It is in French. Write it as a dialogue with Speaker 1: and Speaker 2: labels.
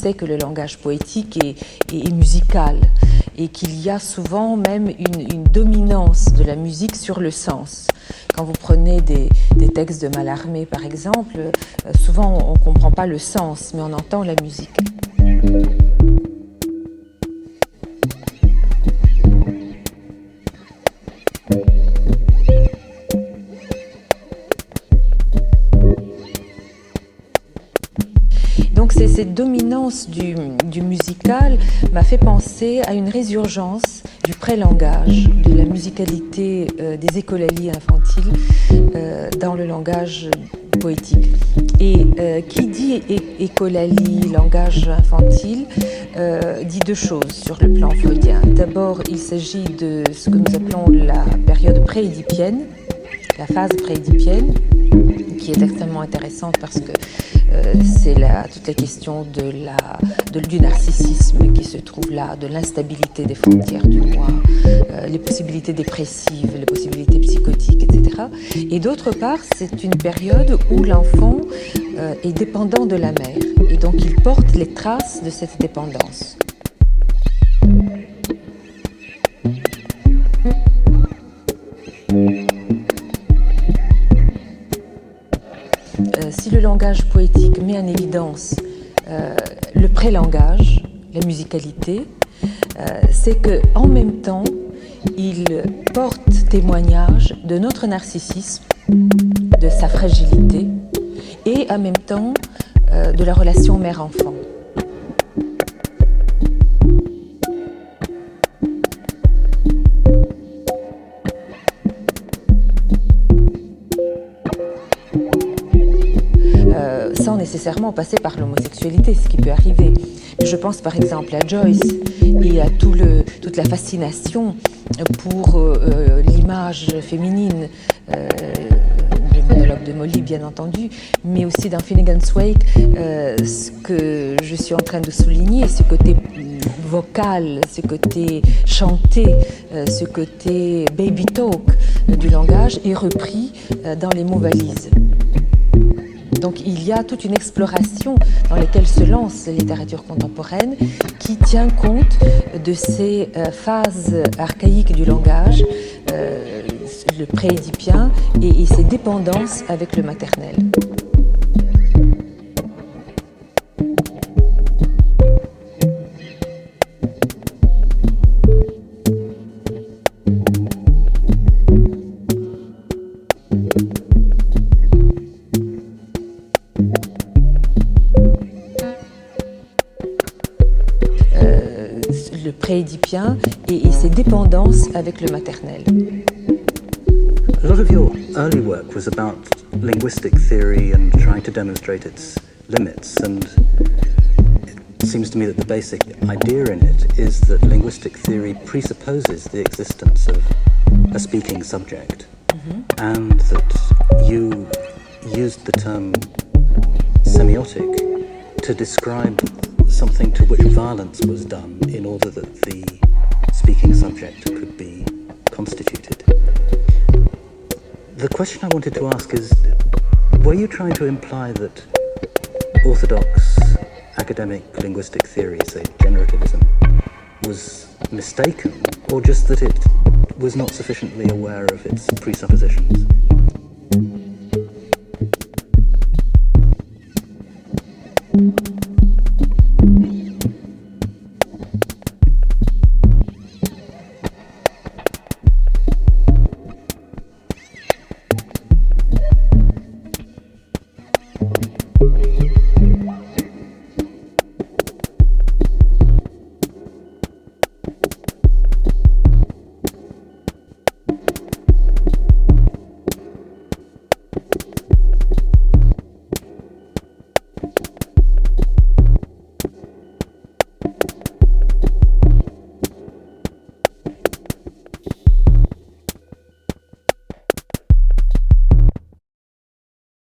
Speaker 1: sait que le langage poétique est musical et qu'il y a souvent même une dominance de la musique sur le sens. Quand vous prenez des textes de Mallarmé, par exemple, souvent on ne comprend pas le sens, mais on entend la musique. Donc cette dominance du musical m'a fait penser à une résurgence du pré-langage, de la musicalité des écholalies infantiles dans le langage poétique. Et qui dit écolalie, langage infantile, dit deux choses sur le plan freudien. D'abord, il s'agit de ce que nous appelons la période préédipienne, la phase préédipienne, qui est extrêmement intéressante parce que c'est toute la question du narcissisme qui se trouve là, de l'instabilité des frontières du moi, les possibilités dépressives, les possibilités psychotiques, etc. Et d'autre part, c'est une période où l'enfant est dépendant de la mère et donc il porte les traces de cette dépendance. Si le langage poétique met en évidence le pré-langage, la musicalité, c'est qu'en même temps, il porte témoignage de notre narcissisme, de sa fragilité et en même temps de la relation mère-enfant. Sans nécessairement passer par l'homosexualité, ce qui peut arriver. Je pense par exemple à Joyce et à toute la fascination pour l'image féminine, le monologue de Molly bien entendu, mais aussi dans Finnegan's Wake, ce que je suis en train de souligner, ce côté vocal, ce côté chanté, ce côté baby talk du langage est repris dans les mots valises. Donc il y a toute une exploration dans laquelle se lance la littérature contemporaine qui tient compte de ces phases archaïques du langage, le préédipien et ses dépendances avec le maternel. Le préédipien et ses dépendances avec le maternel.
Speaker 2: A lot of your early work was about linguistic theory and trying to demonstrate its limits, and it seems to me that the basic idea in it is that linguistic theory presupposes the existence of a speaking subject, and that you used the term semiotic to describe something to which violence was done in order that the speaking subject could be constituted. The question I wanted to ask is, were you trying to imply that orthodox academic linguistic theory, say generativism, was mistaken, or just that it was not sufficiently aware of its presuppositions?